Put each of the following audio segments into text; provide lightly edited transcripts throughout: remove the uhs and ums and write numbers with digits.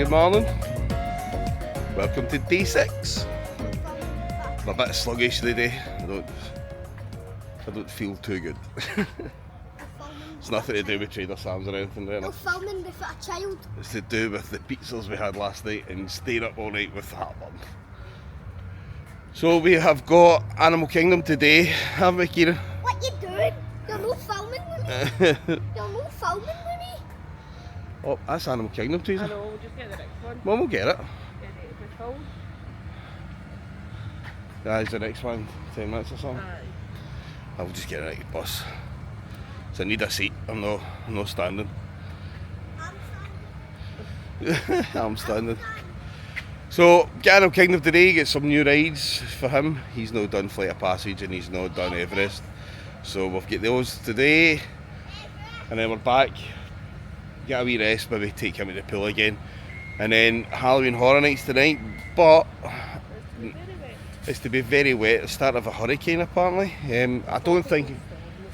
Good morning. Welcome to day 6. I'm a bit sluggish today. I don't feel too good. It's nothing to do with Trader Sam's or anything there. No filming before a child. It's to do with the pizzas we had last night and staying up all night with that one. So we have got Animal Kingdom today, haven't we, Kieran? What you doing? You're not filming with me. You're not filming with me. Oh, that's Animal Kingdom, Teresa. I know, we'll just get the next one. Well, we'll get it. Full. That's the next one, 10 minutes or something. Aye. I'll just get a right bus. So I need a seat. I'm not standing. I'm standing. So, Animal Kingdom today, get some new rides for him. He's not done Flight of Passage and he's not done Everest. So we've got those today. And then we're back. Get a wee rest, maybe take him to the pool again. And then Halloween Horror Nights tonight. But it's to be very wet. The start of a hurricane apparently. I don't think,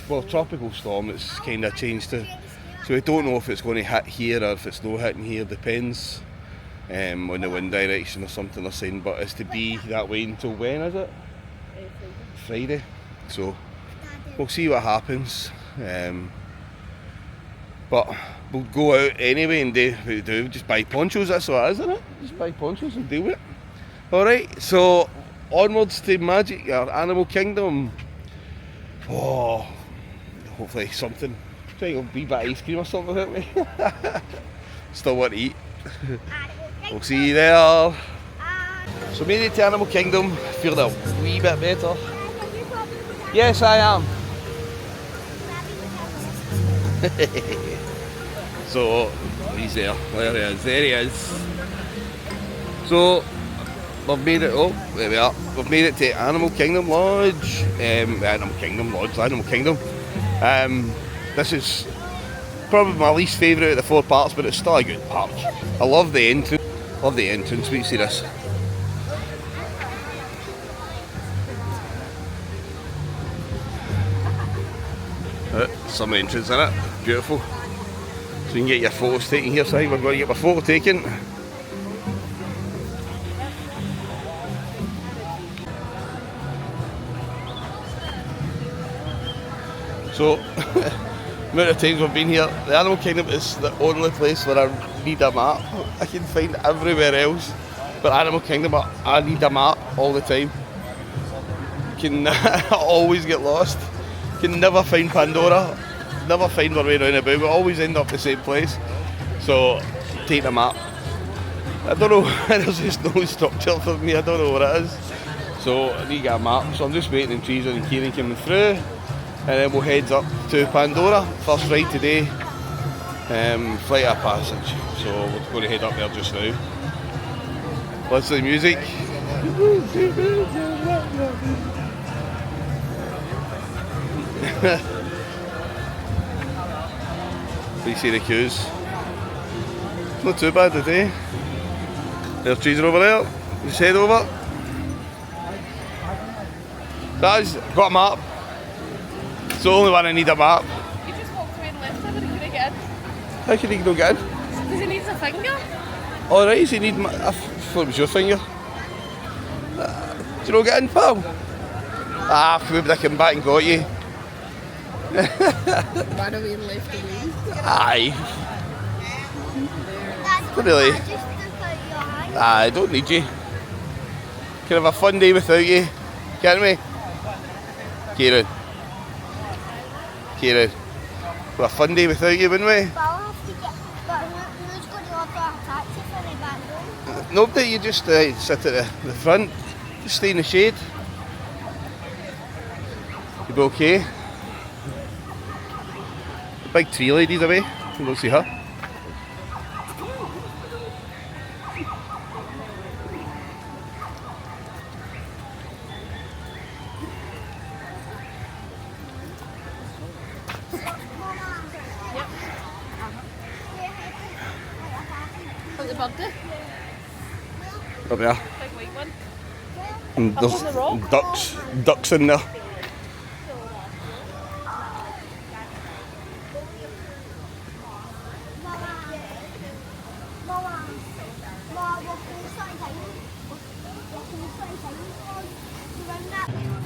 well, tropical storm, it's kind of changed to. So we don't know if it's going to hit here or if it's not hitting here, depends on the wind direction or something they're saying. But it's to be that way until when is it? Friday. So we'll see what happens. But we'll go out anyway and do what we do. Just buy ponchos, that's what it is, isn't it? Just buy ponchos and deal with it. Alright, so onwards to Magic, or Animal Kingdom. Oh, hopefully something. Try a wee bit of ice cream or something with me. Still want to eat. We'll see you there. So made it to Animal Kingdom, feeling a wee bit better. Yes, I am. So he's there. There he is. There he is. So we've made it. Oh, there we are. We've made it to Animal Kingdom Lodge. Animal Kingdom Lodge. Animal Kingdom. This is probably my least favourite of the 4 parks, but it's still a good park. I love the entrance. Love the entrance. Wait, see this. Some entrance in it. Beautiful. So you can get your photos taken here, so I think we're going to get my photo taken. So, the amount of times we've been here, the Animal Kingdom is the only place where I need a map. I can find everywhere else, but Animal Kingdom, I need a map all the time. Can always get lost. Can never find Pandora. Never find our way around about. We always end up the same place. So, take the map. I don't know, there's just no structure for me. I don't know what it is. So, I need to get a map. So I'm just waiting on Teresa and Kieran coming through. And then we'll head up to Pandora. First ride today. Flight of Passage. So we're going to head up there just now. Listen to the music. You see the queues. Not too bad today. There's Teresa over there. Just head over. Guys, I've got a map. It's the only one I need a map. You just walked away and left him and he couldn't get in. How can he not get in? Because he needs a finger. Alright, does he need my... I thought it was your finger. Do you not get in, pal? Maybe I came back and got you. Ran away and left away. Aye. Not really. I don't need you. Can have a fun day without you, can't we? Kieran. Kieran. We'll have a fun day without you, wouldn't we? But who's going to order a taxi for me back home? Nobody, you just sit at the front, just stay in the shade. You'll be okay. The big tree lady's away, you don't see her. What's the birthday? Up there. Big white one. And Up on the rock? there's ducks in there.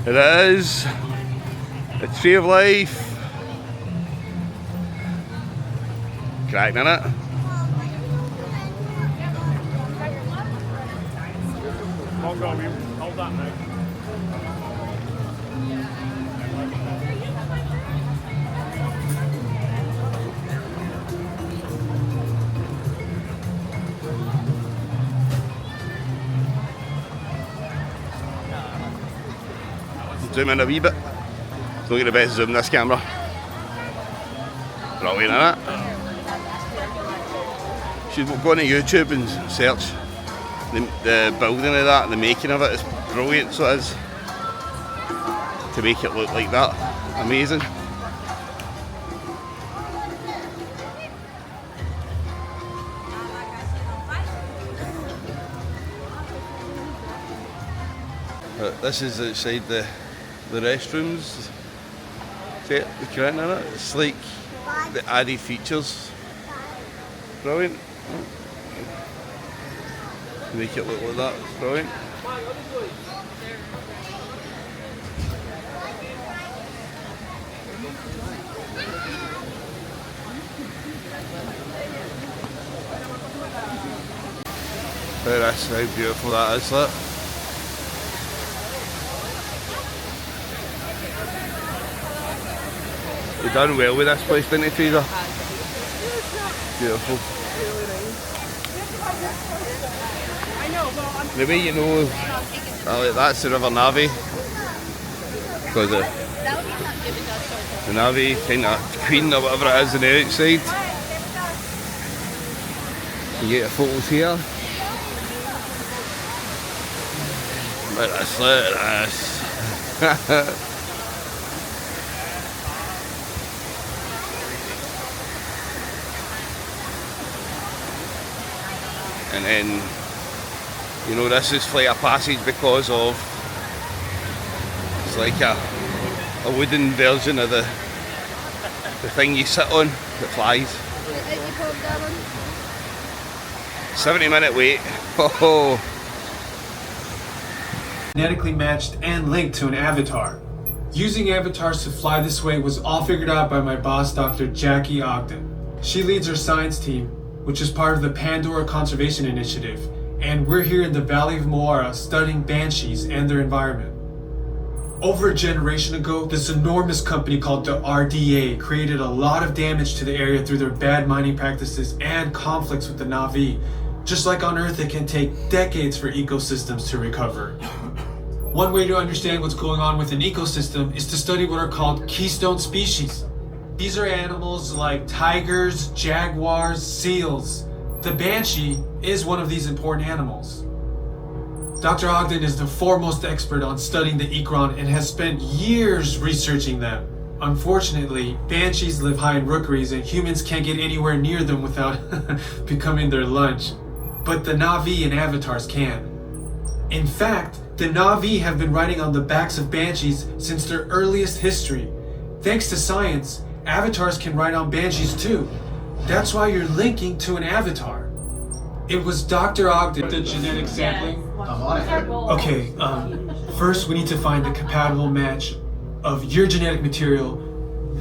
It is the tree of life. Cracking in it. Hold that now. Zoom in a wee bit. Don't get the best zoom this camera. Brilliant, isn't it? Should go on to YouTube and search the building of that, the making of it. It's brilliant, so it is. To make it look like that. Amazing. This is outside the restrooms. See it, the curtain in it? It's like the added features. Brilliant. Make it look like that, it's brilliant. That's how beautiful that is, look. You've done well with this place, didn't you, Teresa? Beautiful. The way you know, that's the River Navi, because the Navi kind of queen or whatever it is on the outside. You get your photos here. Look at this, look at this. And then, you know, this is Flight of Passage because of, it's like a wooden version of the thing you sit on that flies. 70-minute wait. Oh. Genetically matched and linked to an avatar. Using avatars to fly this way was all figured out by my boss, Dr. Jackie Ogden. She leads our science team, which is part of the Pandora Conservation Initiative, and we're here in the Valley of Moara studying banshees and their environment. Over a generation ago, this enormous company called the RDA created a lot of damage to the area through their bad mining practices and conflicts with the Na'vi. Just like on Earth, it can take decades for ecosystems to recover. One way to understand what's going on with an ecosystem is to study what are called keystone species. These are animals like tigers, jaguars, seals. The banshee is one of these important animals. Dr. Ogden is the foremost expert on studying the ikran and has spent years researching them. Unfortunately, banshees live high in rookeries and humans can't get anywhere near them without becoming their lunch. But the Na'vi and avatars can. In fact, the Na'vi have been riding on the backs of banshees since their earliest history. Thanks to science, avatars can ride on banshees too. That's why you're linking to an avatar. It was Dr. Ogden did genetic sampling. Okay, first we need to find the compatible match of your genetic material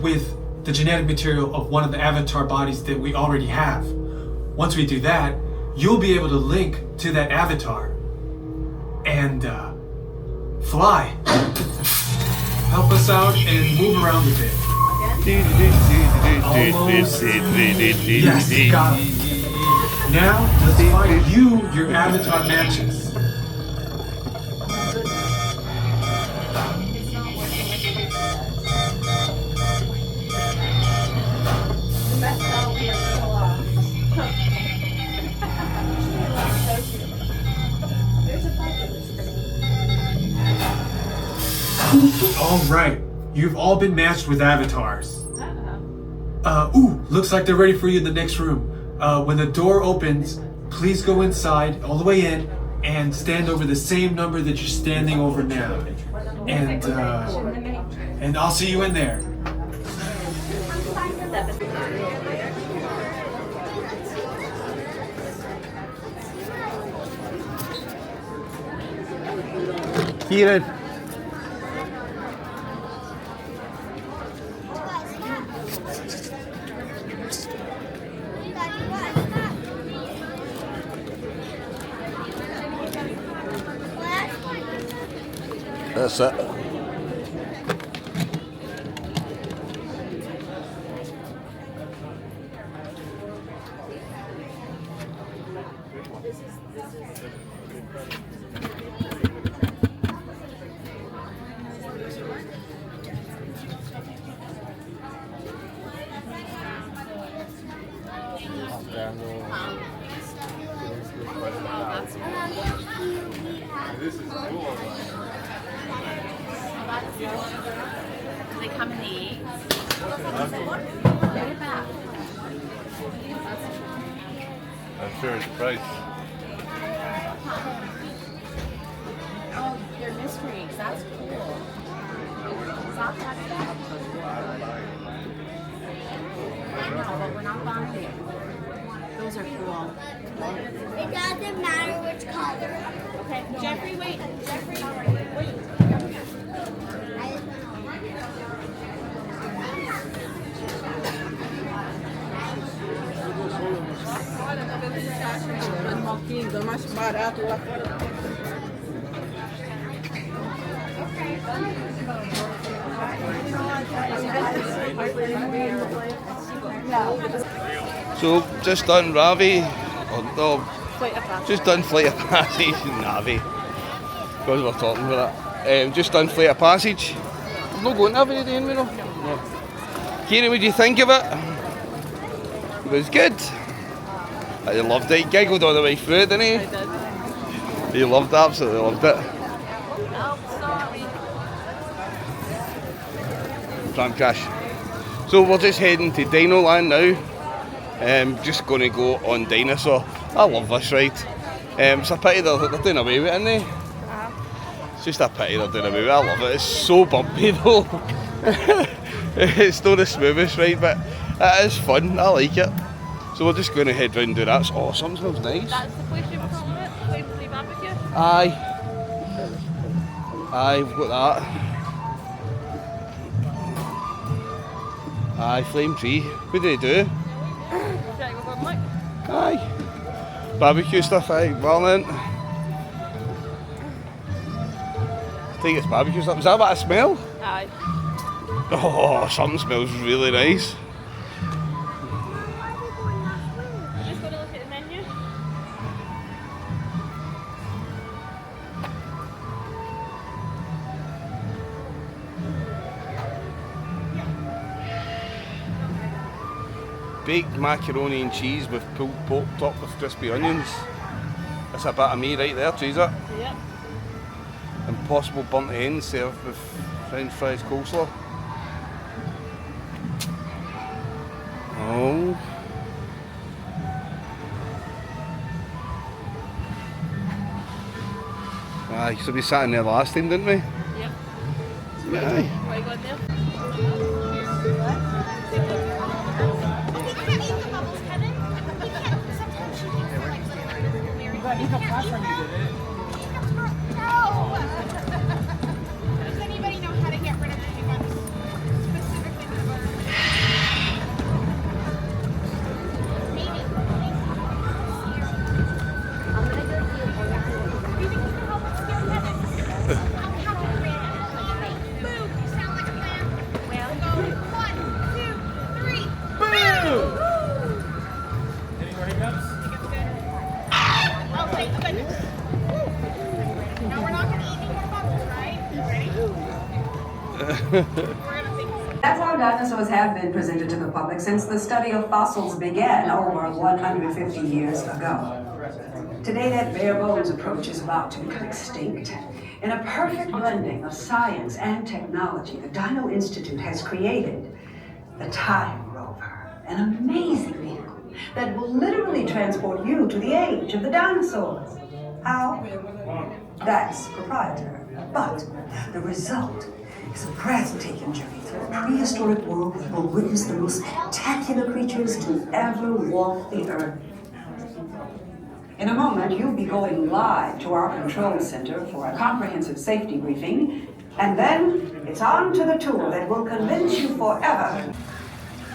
with the genetic material of one of the avatar bodies that we already have. Once we do that, you'll be able to link to that avatar and fly. Help us out and move around a bit. Almost. Yes, got it. Now, let's find you your avatar matches. All right, you've all been matched with avatars. Looks like they're ready for you in the next room. When the door opens, please go inside, all the way in, and stand over the same number that you're standing over now. And I'll see you in there. Kieran. That's it. They come in the eggs. Very bad. I'm sure it's the price. Oh, they're mystery eggs. That's cool. Stop having that. I know, but we're not buying it. Those are cool. It doesn't matter which color. Okay, Jeffrey, wait. Jeffrey, wait. Ainda mais barato lá fora. So just done Ravi, no, Flight of Passage. just done Flight of Passage in Ravi. Because we're talking about it. Just done Flight of Passage. I'm not going to every day, you know. No. Kieran, what do you think of it? It was good. I loved it. He giggled all the way through it, didn't he? I did. He loved it, absolutely loved it. Oh, sorry. Tram crash. So we're just heading to Dino Land now. Just going to go on Dinosaur. I love this ride. It's a pity they're doing away with it, isn't they? It's just a pity they're doing away with it. I love it. It's so bumpy though. It's not the smoothest ride, but it is fun. I like it. So we're just going to head round and do that. Oh, something smells nice. That's the place you were calling it? Flame barbecue? Aye. Aye, we've got that. Aye, flame tree. What do they do? Right, we're going look. Aye. Barbecue stuff, aye. Well then. I think it's barbecue stuff. Is that what I smell? Aye. Oh, something smells really nice. Just going to look at the menu. Baked macaroni and cheese with pulled pork topped with crispy onions. That's a bit of me right there, Teresa. Yep. Impossible burnt ends served with French fries coleslaw. Oh. Aye, so we sat in there last time, didn't we? Yep. Aye. Why you going there? Does anybody know how to get rid of peanuts? Specifically the bird? Maybe. I'm gonna go see if you think you can help us get rid of it? I'll have to rid of it. Boom! You sound like a plan. Well, go 1, 2, 3. Boom! Any more hiccups? Oh, wait, good. No, we're not gonna eat any more bubbles, right? Ready? We're gonna think. That's how dinosaurs have been presented to the public since the study of fossils began over 150 years ago. Today, that bare bones approach is about to become extinct. In a perfect blending of science and technology, the Dino Institute has created the Time Rover, an amazing vehicle that will literally transport you to the age of the dinosaurs. How? That's proprietary. But the result is a breathtaking journey through a prehistoric world that will witness the most spectacular creatures to ever walk the earth. In a moment, you'll be going live to our control center for a comprehensive safety briefing, and then it's on to the tour that will convince you forever.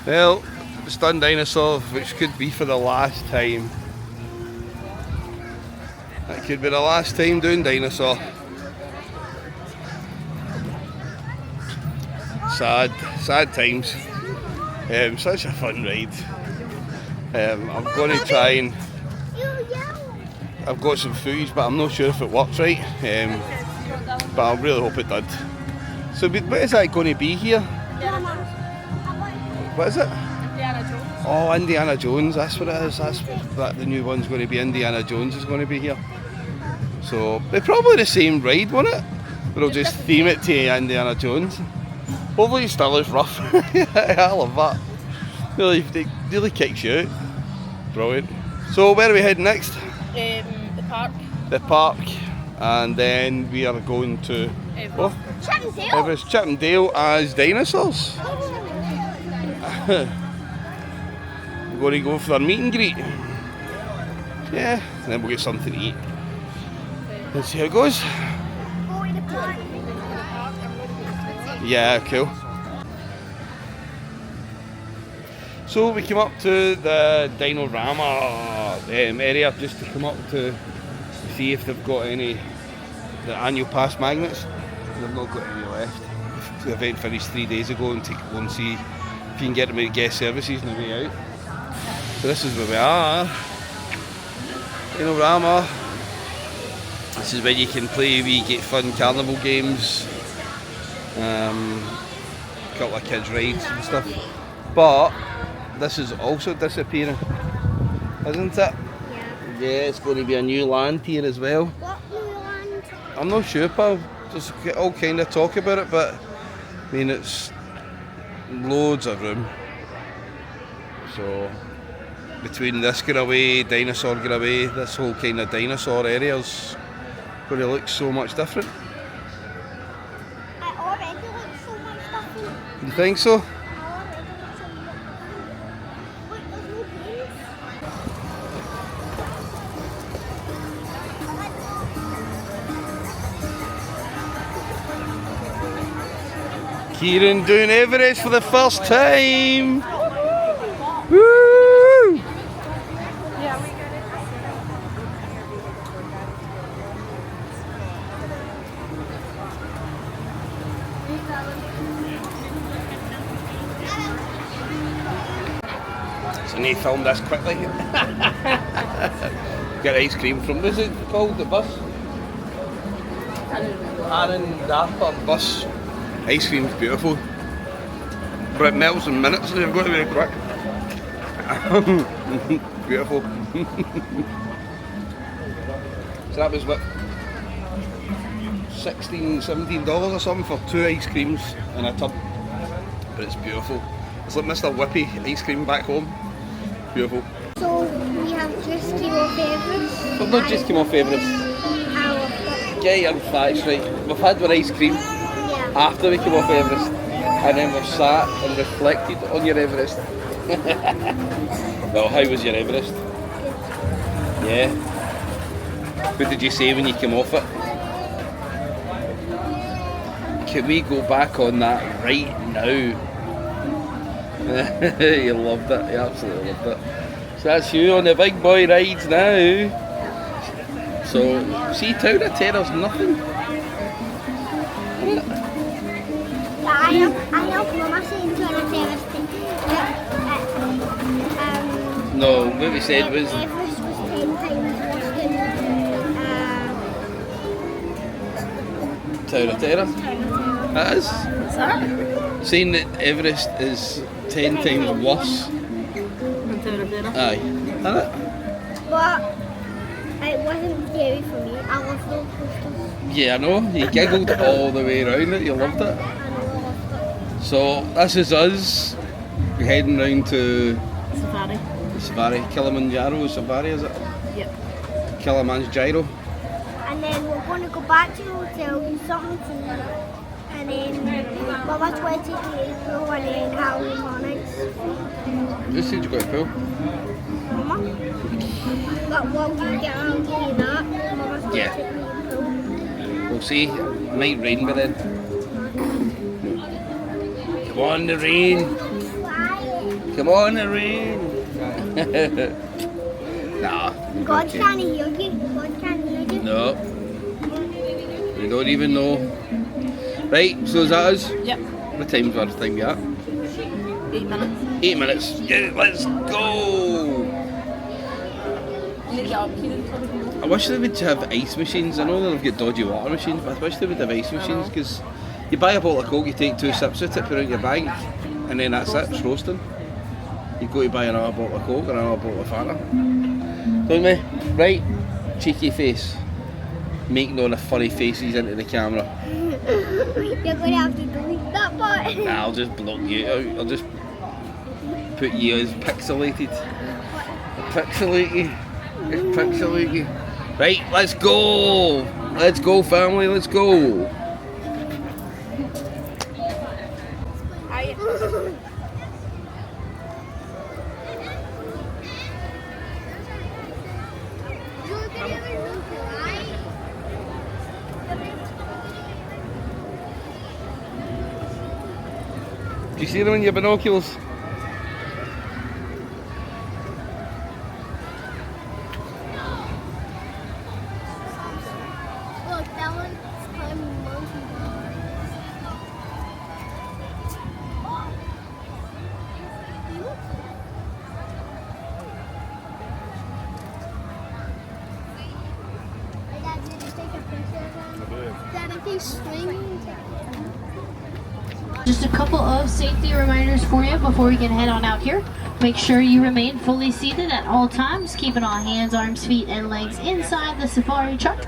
Well, it's done dinosaur, which could be for the last time. That could be the last time doing dinosaur. Sad times. Such a fun ride. I'm going to try and... I've got some footage, but I'm not sure if it works right. But I really hope it did. So what is that going to be here? What is it? Indiana Jones. Oh, Indiana Jones, that's what it is. That's that the new one's going to be. Indiana Jones is going to be here. So they're probably the same ride, won't it? But I'll just theme it to Indiana Jones. Hopefully it still is rough. I love that. Really kicks you out. Brilliant. So where are we heading next? The park. The park. And then we are going to Chippendale. Everest Chippendale as dinosaurs. We're going to go for our meet and greet. Yeah, and then we'll get something to eat. Let's see how it goes. Go to the park. Yeah, cool. So we came up to the Dinorama area just to come up to see if they've got any the annual pass magnets. They've not got any left. The event finished 3 days ago, and take one see if you can get them at guest services on the way out. So this is where we are. Dinorama. This is where you can play wee get fun carnival games. A couple of kids rides and stuff. But this is also disappearing, isn't it? Yeah, it's going to be a new land here as well. What new land? I'm not sure, pal. Just all kind of talk about it, but I mean it's loads of room. So between this going away, dinosaur going away, this whole kind of dinosaur area's going to look so much different. I already look so much different. You think so? I already look so much different. Look, there's no games. Kieran doing Everest for the first time. Woo! So I need to film this quickly. Get ice cream from, what's it called, the bus? Aaron Darper bus. Ice cream's beautiful, but it melts in minutes, so you've got to be quick. Beautiful. So that was what, $16, $17 or something for 2 ice creams in a tub. But it's beautiful. It's like Mr. Whippy ice cream back home. Beautiful. So we have just came off Everest. We've not just came off Everest. Get your facts right. We've had our ice cream after we came off Everest, and then we've sat and reflected on your Everest. Well, how was your Everest? Yeah. What did you say when you came off it? Can we go back on that right now? You loved it, you absolutely loved it. So that's you on the big boy rides now. So, see, Tower of Terror's nothing. I help Mama saying to an Everest. No, what we said was Everest was 10 times worse than Tower of Terror. That is. What's that? Saying that Everest is 10 times worse. Aye. Isn't it? But it wasn't scary for me. I love roller coasters. Yeah, I know. You giggled all the way around it. You loved it. I know, I loved it. So this is us. We're heading round to Safari. Safari. Kilimanjaro Safari, is it? Yep. Kilimanjaro. And then we're going to go back to the hotel, get something to eat, And then Mama's 20th April and then Halloween mornings. Just said you got a pool. Mama? But will you get on to that? Mama's Yeah. 20th April. We'll see. It might rain by then. Come on, the rain. Come on, the rain. Nah. God can't hear you. God can't hear you. No. We don't even know. Right, so is that us? Yep. What time's our time at? 8 minutes. 8 minutes. Yeah, let's go! You need to get up, Kieran. I wish they would have ice machines. I know that they've got dodgy water machines, but I wish they would have ice machines because you buy a bottle of Coke, you take 2 sips of it, put it in your bag, and then that's it, it's roasting. You go to buy another bottle of Coke and another bottle of Fanta. Don't we? Right, cheeky face. Making all the funny faces into the camera. You're going to have to delete that part. Nah, I'll just block you out. I'll just put you as pixelated. Pixelate you. Just pixelate you. Right, let's go. Let's go, family. Let's go. Do you see them in your binoculars? Look, that one's climbing monkey Dad, did you take a picture of them? Dad, if he's swinging. Just a couple of safety reminders for you before we can head on out here. Make sure you remain fully seated at all times, keeping all hands, arms, feet, and legs inside the safari truck.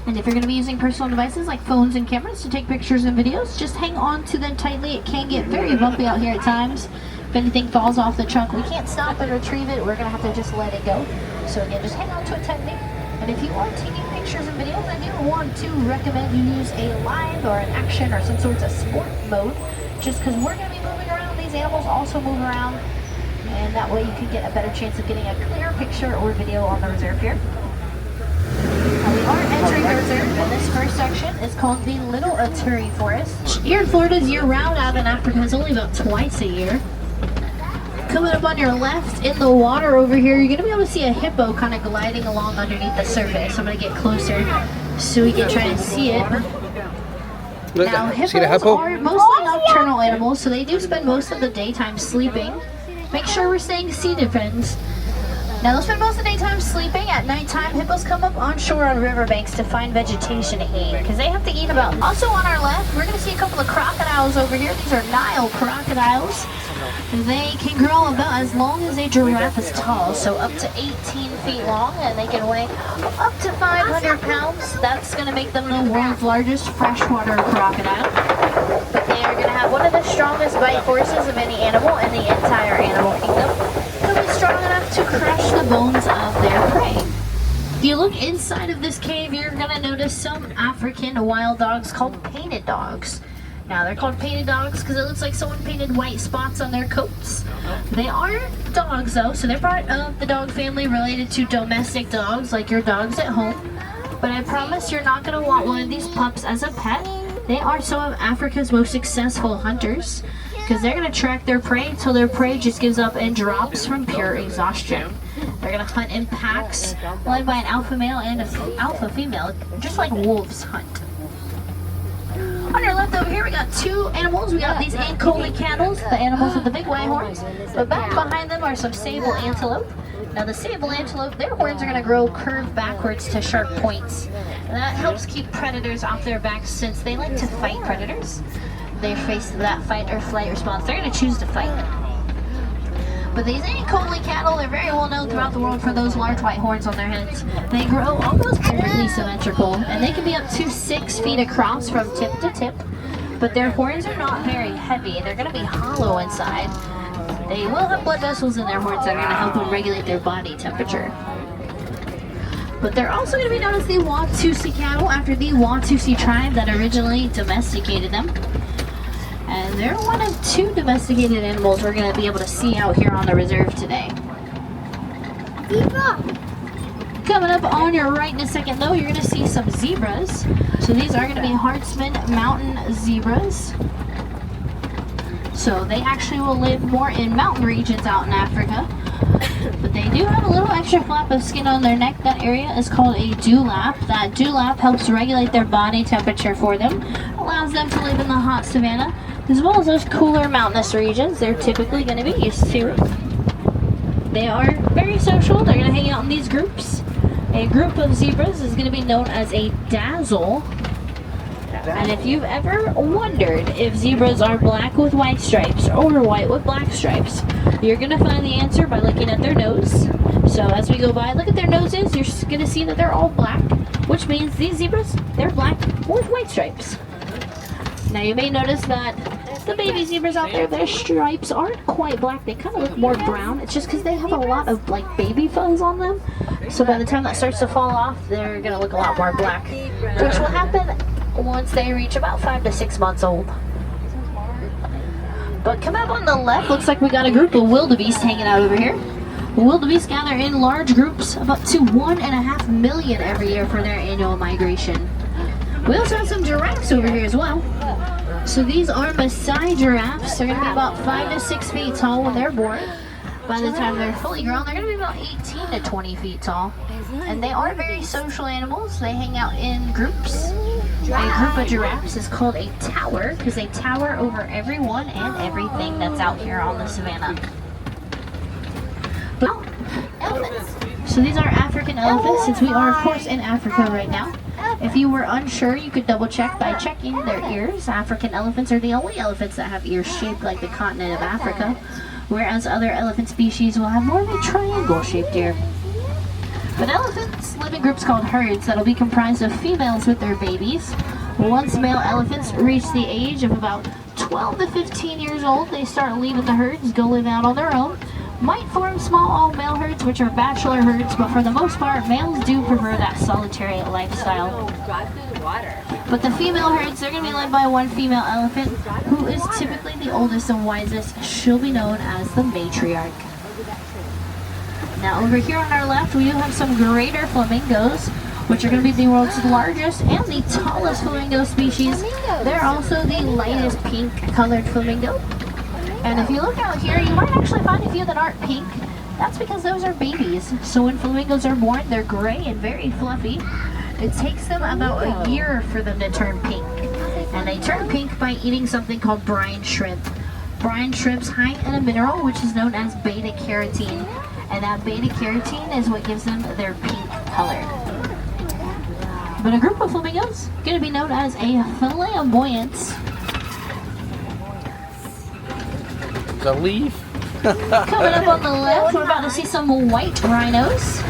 And if you're going to be using personal devices like phones and cameras to take pictures and videos, just hang on to them tightly. It can get very bumpy out here at times. If anything falls off the truck, we can't stop and retrieve it. We're going to have to just let it go. So again, just hang on to it tightly. And if you are taking pictures and videos, I do want to recommend you use a live or an action or some sort of sport mode, just because we're going to be moving around. These animals also move around, and that way you can get a better chance of getting a clear picture or video on the reserve here. Now we are entering the reserve, and this first section is called the Little Aturi Forest. Here in Florida is year-round. Out in Africa is only about twice a year. Coming up on your left in the water over here, you're going to be able to see a hippo kind of gliding along underneath the surface. I'm going to get closer so we can try and see it. Look, Now, see the hippos hippo? are mostly nocturnal animals, so they do spend most of the daytime sleeping. Make sure we're staying seated, friends. Now, they'll spend most of the daytime sleeping. At nighttime, hippos come up on shore on riverbanks to find vegetation to eat, because they have to eat about. Also on our left, we're going to see a couple of crocodiles over here. These are Nile crocodiles. They can grow about as long as a giraffe is tall, so up to 18 feet long, and they can weigh up to 500 pounds. That's going to make them the world's largest freshwater crocodile. But they are going to have one of the strongest bite forces of any animal in the entire animal kingdom. They'll be strong enough to crush the bones of their prey. If you look inside of this cave, you're going to notice some African wild dogs called painted dogs. Now, they're called painted dogs because it looks like someone painted white spots on their coats. They are dogs, though, so they're part of the dog family related to domestic dogs, like your dogs at home. But I promise you're not going to want one of these pups as a pet. They are some of Africa's most successful hunters because they're going to track their prey until their prey just gives up and drops from pure exhaustion. They're going to hunt in packs, led by an alpha male and an alpha female, just like wolves hunt. On your left over here, we got two animals. We got these Ankole cattle, the animals with the big white horns. But back behind them are some sable antelope. Now the sable antelope, their horns are going to grow curved backwards to sharp points. And that helps keep predators off their backs since they like to fight predators. They face that fight or flight response. They're going to choose to fight. But these Ankole cattle are very well known throughout the world for those large white horns on their heads. They grow almost perfectly symmetrical, and they can be up to 6 feet across from tip to tip. But their horns are not very heavy. They're going to be hollow inside. They will have blood vessels in their horns that are going to help them regulate their body temperature. But they're also going to be known as the Watusi cattle after the Watusi tribe that originally domesticated them. And they're one of 2 domesticated animals we're going to be able to see out here on the reserve today. Coming up on your right in a second though, you're going to see some zebras. So these are going to be Hartsman mountain zebras. So they actually will live more in mountain regions out in Africa. But they do have a little extra flap of skin on their neck. That area is called a dewlap. That dewlap helps regulate their body temperature for them. Allows them to live in the hot savanna, as well as those cooler mountainous regions they're typically going to be used to. They are very social. They're going to hang out in these groups. A group of zebras is going to be known as a dazzle. And if you've ever wondered if zebras are black with white stripes or white with black stripes, you're going to find the answer by looking at their nose. So as we go by, look at their noses. You're going to see that they're all black, which means these zebras, they're black with white stripes. Now you may notice that the baby zebras out there, their stripes aren't quite black. They kind of look more brown. It's just because they have a lot of like baby fuzz on them. So by the time that starts to fall off, they're going to look a lot more black, which will happen once they reach about 5 to 6 months old. But come up on the left, looks like we got a group of wildebeest hanging out over here. Wildebeest gather in large groups, up to 1.5 million every year for their annual migration. We also have some giraffes over here as well. So these are Maasai giraffes. They're going to be about 5 to 6 feet tall when they're born. By the time they're fully grown, they're going to be about 18 to 20 feet tall. And they are very social animals. They hang out in groups. A group of giraffes is called a tower because they tower over everyone and everything that's out here on the savannah. But elephants. So these are African elephants, since we are of course in Africa right now. If you were unsure, you could double check by checking their ears. African elephants are the only elephants that have ears shaped like the continent of Africa, whereas other elephant species will have more of a triangle-shaped ear. But elephants live in groups called herds that'll be comprised of females with their babies. Once male elephants reach the age of about 12 to 15 years old, they start leaving the herds, go live out on their own. Might form small all-male herds, which are bachelor herds, but for the most part, males do prefer that solitary lifestyle. But the female herds, they're going to be led by one female elephant, who is typically the oldest and wisest. She'll be known as the matriarch. Now over here on our left, we do have some greater flamingos, which are going to be the world's largest and the tallest flamingo species. They're also the lightest pink colored flamingo. And if you look out here, you might actually find a few that aren't pink. That's because those are babies. So when flamingos are born, they're gray and very fluffy. It takes them about a year for them to turn pink. And they turn pink by eating something called brine shrimp. Brine shrimps hide in a mineral which is known as beta-carotene. And that beta-carotene is what gives them their pink color. But a group of flamingos going to be known as a flamboyance. The leaf. Coming up on the left, we're about to see some white rhinos.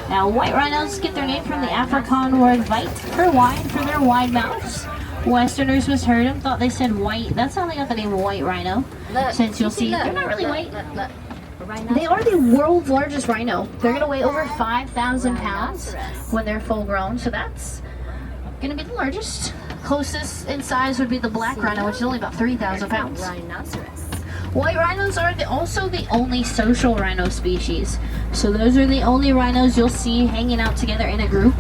Now, white rhinos get their name from the Afrikaans word "weit" for wide, for their wide mouths. Westerners must heard them, thought they said white. That's how they got the name white rhino. Since you'll see, they're not really white. They are the world's largest rhino. They're going to weigh over 5,000 pounds when they're full grown, so that's going to be the largest. Closest in size would be the black rhino, which is only about 3,000 pounds. White rhinos are also the only social rhino species. So those are the only rhinos you'll see hanging out together in a group.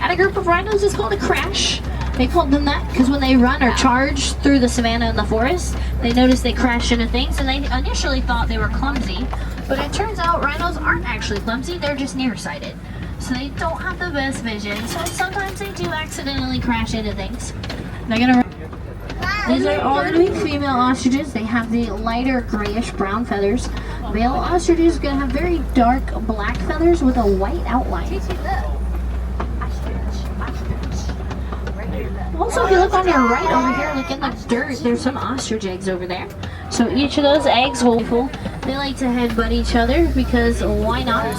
And a group of rhinos is called a crash. They called them that because when they run or charge through the savannah and the forest, they notice they crash into things, and they initially thought they were clumsy. But it turns out rhinos aren't actually clumsy, they're just nearsighted. So they don't have the best vision, so sometimes they do accidentally crash into things. They're gonna These are all going to be female ostriches. They have the lighter grayish brown feathers. Male ostriches are going to have very dark black feathers with a white outline. Also, if you look on your right over here, look in the dirt, there's some ostrich eggs over there. So each of those eggs will be full. They like to headbutt each other because why not?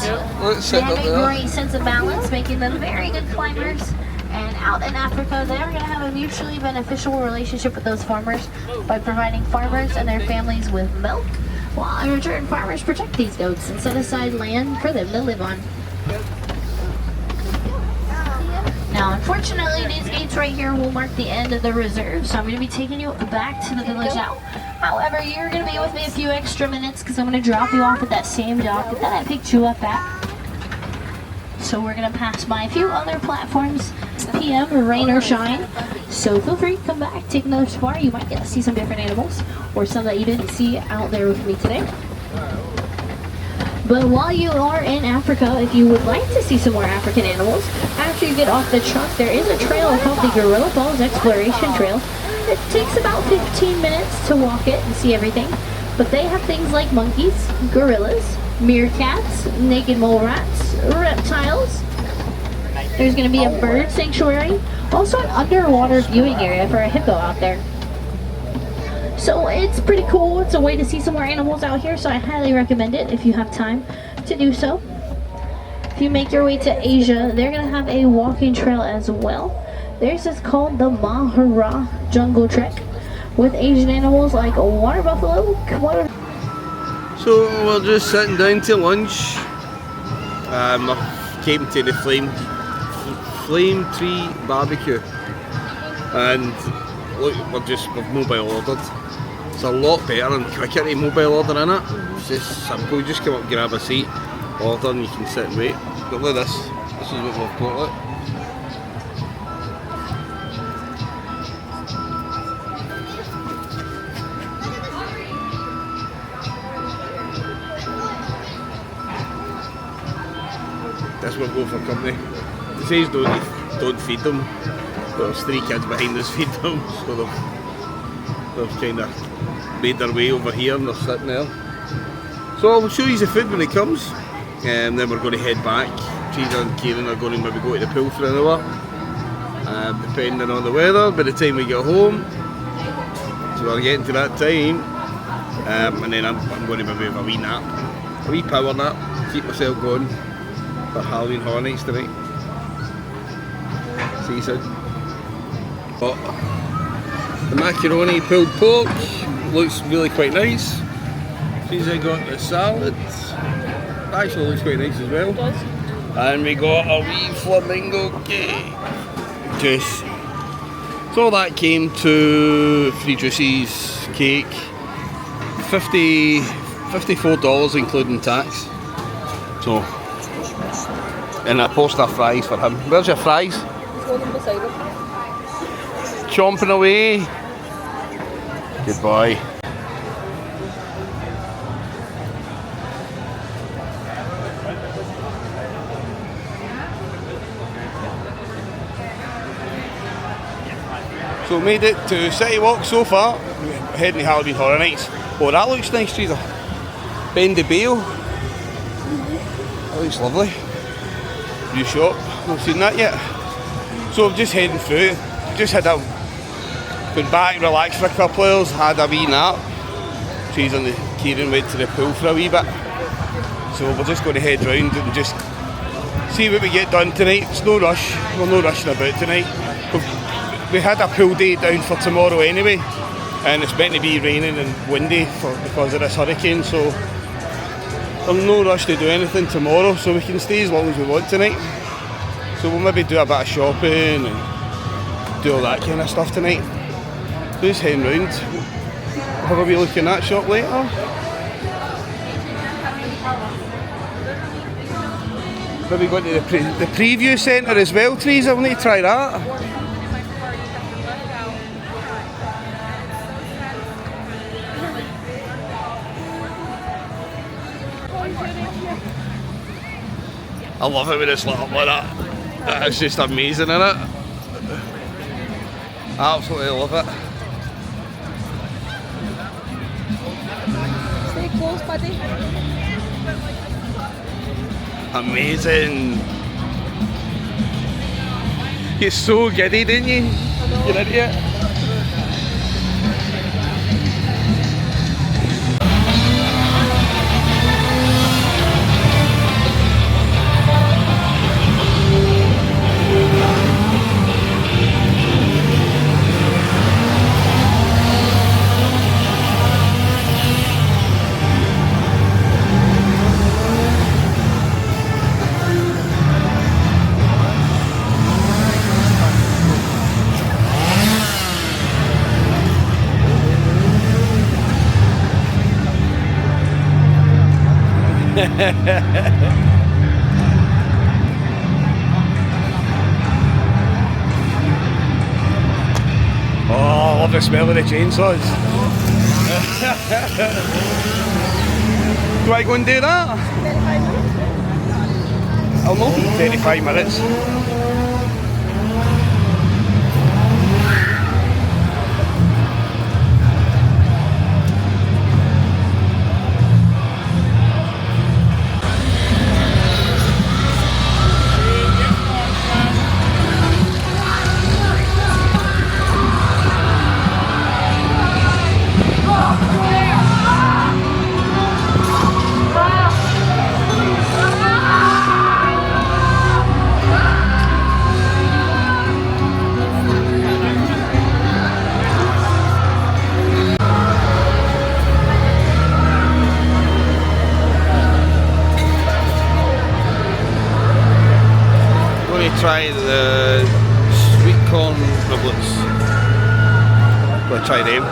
They have a great sense of balance, making them very good climbers. And out in Africa, they're going to have a mutually beneficial relationship with those farmers by providing farmers and their families with milk, while in return, farmers protect these goats and set aside land for them to live on. Now, unfortunately, these gates right here will mark the end of the reserve, so I'm going to be taking you back to the village now. However, you're going to be with me a few extra minutes because I'm going to drop you off at that same dock that I picked you up at. So we're going to pass by a few other platforms, PM, rain or shine. So feel free to come back, take another safari. You might get to see some different animals or some that you didn't see out there with me today. But while you are in Africa, if you would like to see some more African animals, after you get off the truck, there is a trail called the Gorilla Falls Exploration Trail. It takes about 15 minutes to walk it and see everything. But they have things like monkeys, gorillas, meerkats, naked mole rats, reptiles. There's going to be a bird sanctuary, also an underwater viewing area for a hippo out there. So it's pretty cool. It's a way to see some more animals out here, so I highly recommend it if you have time to do so. If you make your way to Asia, they're going to have a walking trail as well. Theirs is called the Mahara Jungle Trek, with Asian animals like water buffalo, So we're just sitting down to lunch. I came to the Flame Tree Barbecue, and look, we've mobile ordered. It's a lot better and quicker to mobile order in it. It's just simple, you just come up, grab a seat, order, and you can sit and wait. But look at this. This is what we've got. Look. This will go for company. It says don't feed them. There's 3 kids behind us feed them, so they've kind of made their way over here and they're sitting there. So I'll show you the food when it comes, and then we're going to head back. Teresa and Kieran are going to maybe go to the pool for an hour, depending on the weather, by the time we get home. So we're getting to that time, and then I'm going to maybe have a wee nap, a wee power nap, keep myself going for Halloween Horror Nights tonight. See you soon. But the macaroni pulled pork looks really quite nice. She's got the salad, actually looks quite nice as well. And we got a wee flamingo cake juice. So that came to free juices cake, $54 including tax. So, and a poster of fries for him. Where's your fries? Chomping away. Good boy. So made it to City Walk so far. We're heading to Halloween Horror Nights. Oh, that looks nice, Teresa. Bendy Bale. That looks lovely. New shop. Not seen that yet. So I'm just heading through. Just had been back, relaxed for a couple of hours, had a wee nap. Teresa and Kieran went to the pool for a wee bit. So we're just going to head round and just see what we get done tonight. It's no rush. We're no rushing about tonight. We had a pool day down for tomorrow anyway, and it's meant to be raining and windy because of this hurricane, so there's no rush to do anything tomorrow, so we can stay as long as we want tonight. So we'll maybe do a bit of shopping and do all that kind of stuff tonight. Just heading round. Have a wee look in that shop later. Maybe go to the preview centre as well, Teresa. We'll need to try that. I love it when it's lit up like that. It's just amazing, isn't it? I absolutely love it. Stay close, buddy. Amazing. You're so giddy, didn't you? You're into it. Oh, I love the smell of the chainsaws. Do I go and do that? I'll not be 35 minutes. Try the sweet corn riblets. We'll try them.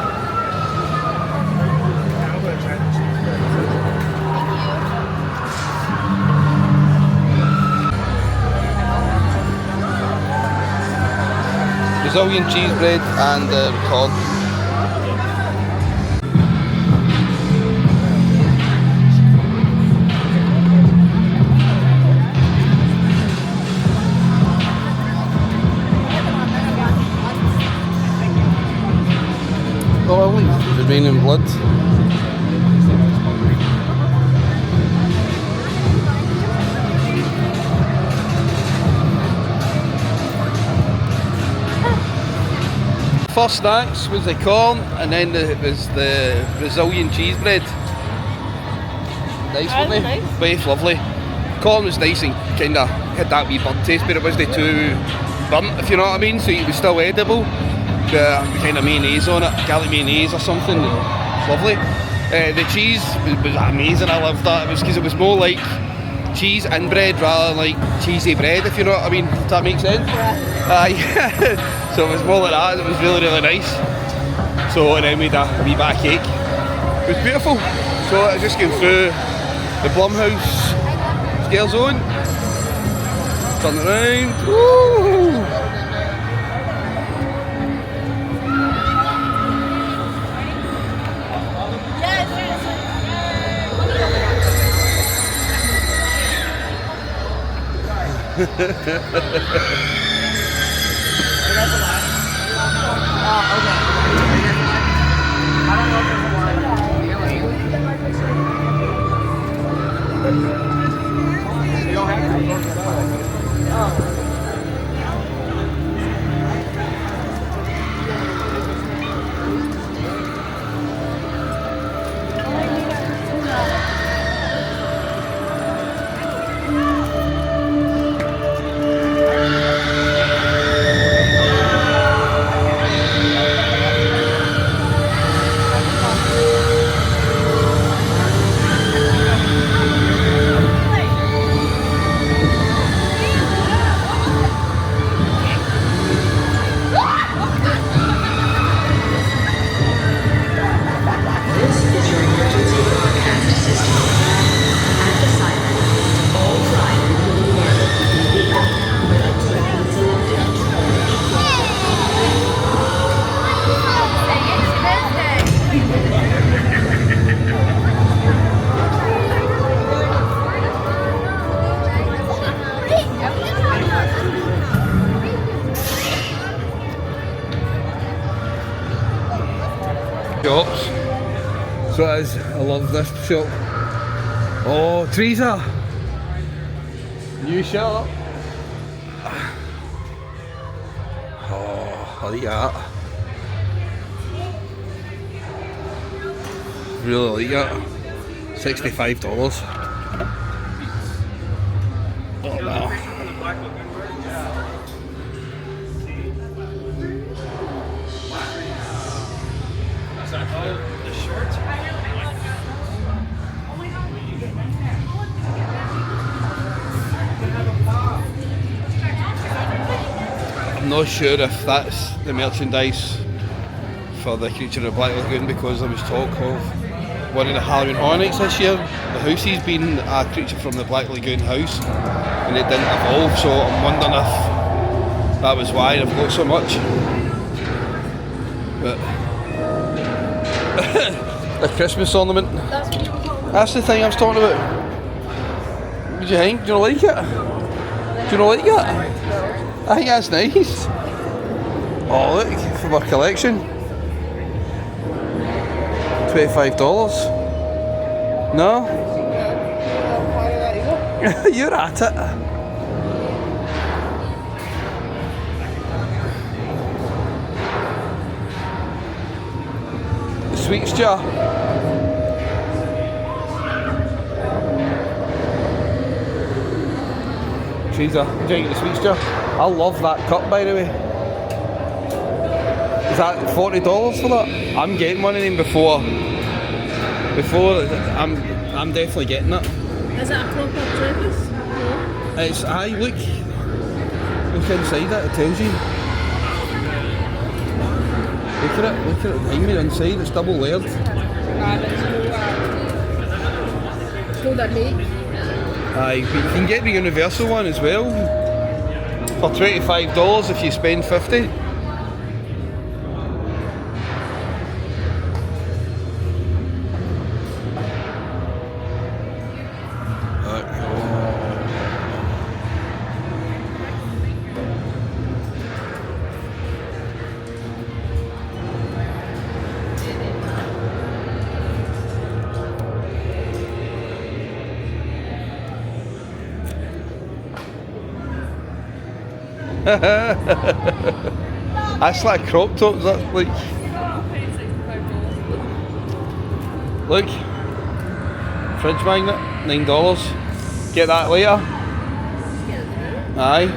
Brazilian cheese bread and corn. Oh, the rain and blood. First snacks was the corn, and then it was the Brazilian cheese bread. Nice, wasn't it? Nice. Both lovely. Corn was nice and kind of had that wee burnt taste, but it wasn't too burnt, if you know what I mean, so it was still edible. The kind of mayonnaise on it, garlic mayonnaise or something, lovely. The cheese was amazing, I loved that. It was because it was more like cheese and bread rather than like cheesy bread, if you know what I mean. Does that make sense? Yeah. So it was more like that. It was really, really nice. So, and then we had a wee bit of cake. It was beautiful. So I was just going through the Blumhouse scale zone. Turn around. Woo! Shops. So it is, I love this shop. Oh, Teresa! New shop. Oh, I like that. Really like that. $65. Oh no. I'm not sure if that's the merchandise for the Creature of the Black Lagoon, because there was talk of one of the Halloween Horror Nights this year. The housie's been a creature from the Black Lagoon house, and it didn't evolve, so I'm wondering if that was why I've got so much. But the Christmas ornament. That's the thing I was talking about. What do you think? Do you not like it? Do you not like it? I think that's nice. Oh look, from our collection. $25. No? You're at it. The sweets jar. Treaser, do you get the sweets jar? I love that cup, by the way. Is that $40 for that? I'm getting one of them before I'm definitely getting it. Is it a proper Travis? No. It's look inside it tells you. Look at it behind me inside, it's double layered. Golden Lake. Aye, but you can get the universal one as well for $25 if you spend $50. That's like crop tops, that's like. Look, fridge magnet, $9. Get that later. Aye.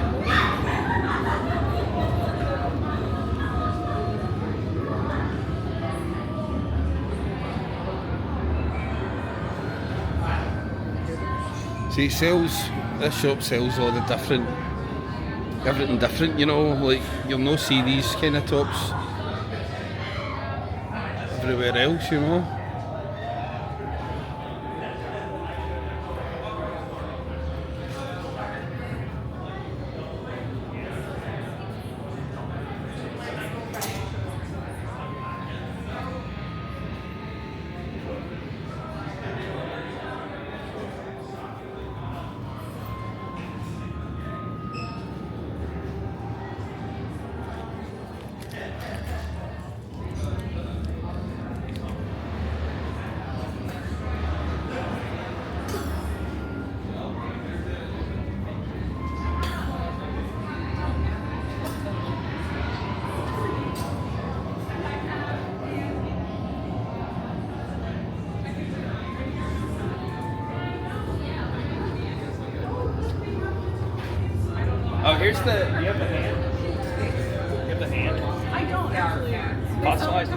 See, it sells, this shop sells all the different, everything different, you know, like you'll no see these kind of tops everywhere else, you know. Oh, here's the. You have the hand. You have the hand. I don't actually. Fossilized.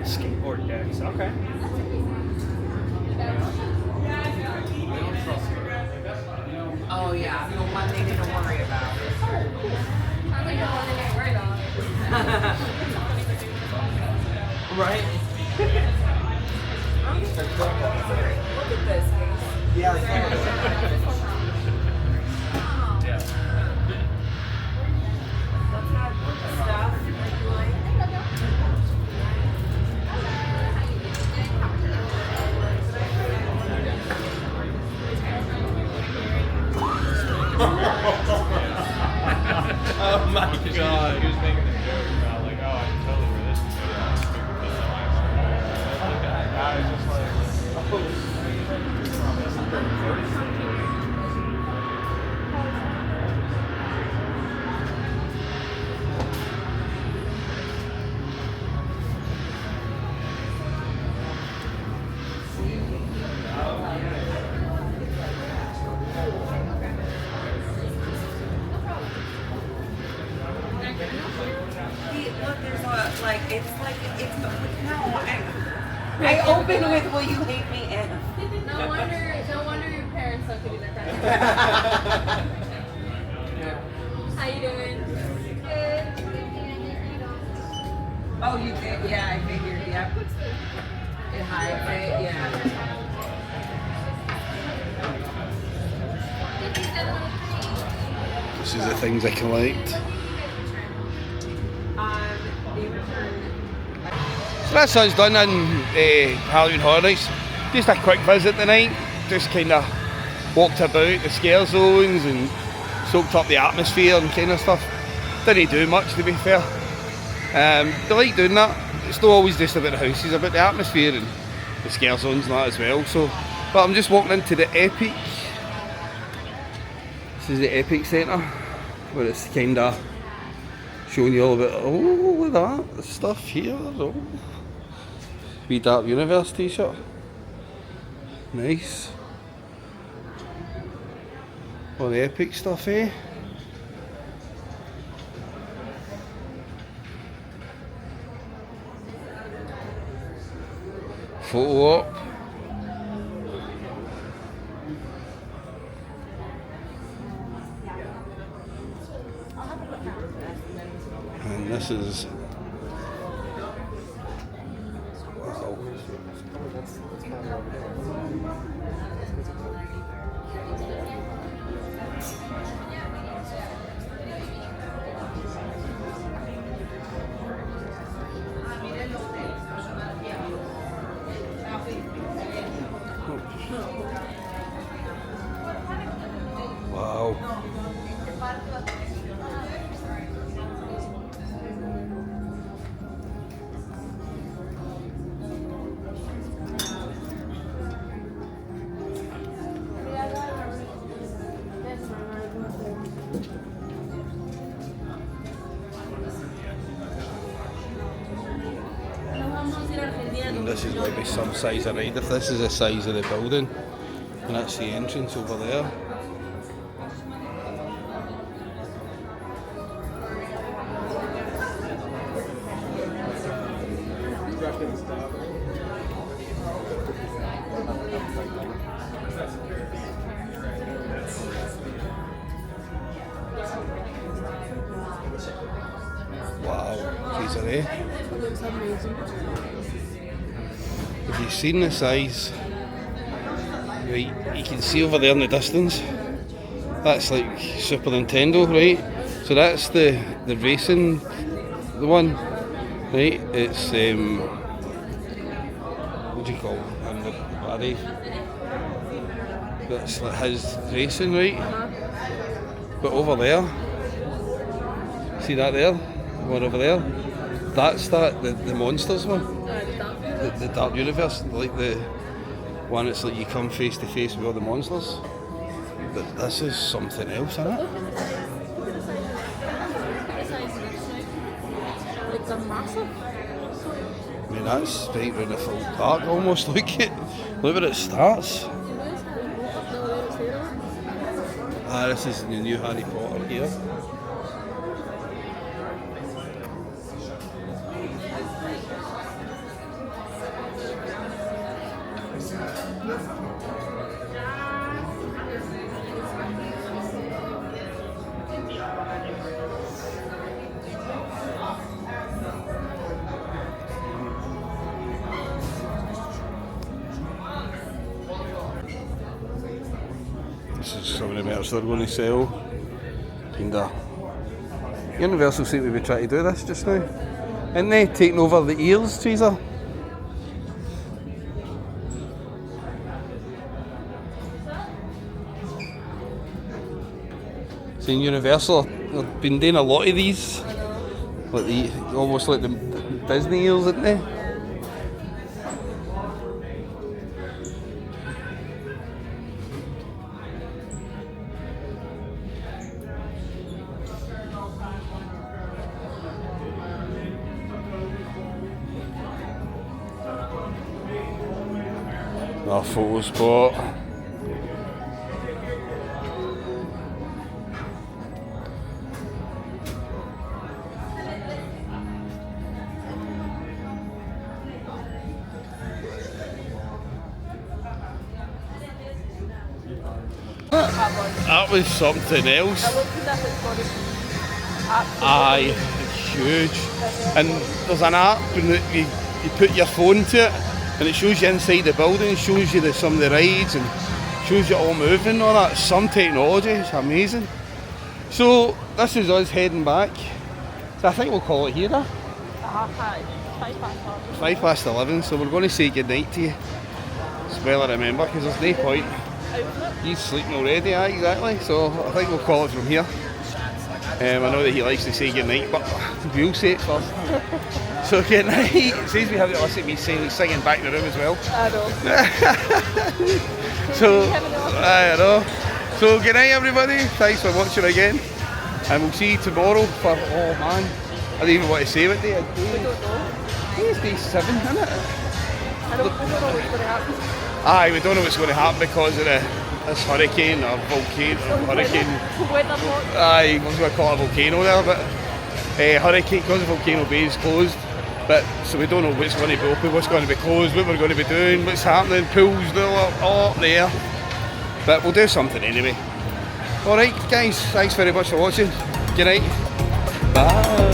Skateboard decks. Okay. Oh yeah, no one thing to worry about. Right? Look at this. Yeah. That's not stuff like you like. Oh my god. He was making a joke about like, oh, I can totally wear this to go down. I was just like, oh. Look, there's a, like, it's no, I open with, will you hate me if? No wonder your parents don't give you their presents. How you doing? Good. Oh, Oh, you did? Yeah, I figured. Yeah. It hides it. Yeah. This is the things I collect. So that's us done in Halloween Horror Nights. Just a quick visit tonight. Just kind of walked about the scare zones and soaked up the atmosphere and kind of stuff. Didn't do much, to be fair. They like doing that. It's not always just about the houses, about the atmosphere and the scare zones and that as well. So, but I'm just walking into the Epic. This is the Epic Centre, where it's kind of showing you all about, oh, look at that, the stuff here. Oh. Wee Dark Universe t-shirt. Nice. All the Epic stuff, eh? Photo op. And this is wow. And this is maybe some size of ride. If this is the size of the building, and that's the entrance over there. Wow, these are there. Have you seen the size? Right, you can see over there in the distance. That's like Super Nintendo, right? So that's the racing, the one, right? It's what do you call it? And the Barry. That's like his racing, right? But over there, see that there? The one over there? That's the monsters one. The Dark Universe, like the one that's like you come face to face with all the monsters. But this is something else, isn't it? It's a massive. I mean, that's right in the full park almost. Look where it starts. Ah, this is the new Harry Potter here. This is some of the merch they're going to sell. Kinda. Universal seem to be trying to do this just now. Isn't they taking over the ears, Teresa? See, Universal, they've been doing a lot of these. Like almost like the Disney ears, isn't they? Our photo spot. That was something else. Aye, huge. And there's an app and you put your phone to it and it shows you inside the building, shows you some of the rides and shows you all moving and all that. Some technology, it's amazing. So this is us heading back. So I think we'll call it here. 11, so we're going to say goodnight to you. As well I remember, because there's no point. He's sleeping already, exactly. So I think we'll call it from here. I know that he likes to say goodnight, but we'll say it first. So goodnight. It says we have to listen to me singing back in the room as well. I know. So, I know. So goodnight everybody. Thanks for watching again. And we'll see you tomorrow for, oh man, I don't even want to say what day it is. We don't know. It's day 7, isn't it? We don't know what's going to happen. Aye, we don't know what's going to happen because of this hurricane or volcano. Hurricane. Weather block. Aye, I was going to call it a volcano there, but hurricane, because of Volcano Bay is closed. But so we don't know what's going to be open, what's going to be closed, what we're going to be doing, what's happening, pools, all up there. But we'll do something anyway. Alright guys, thanks very much for watching. Good night. Bye.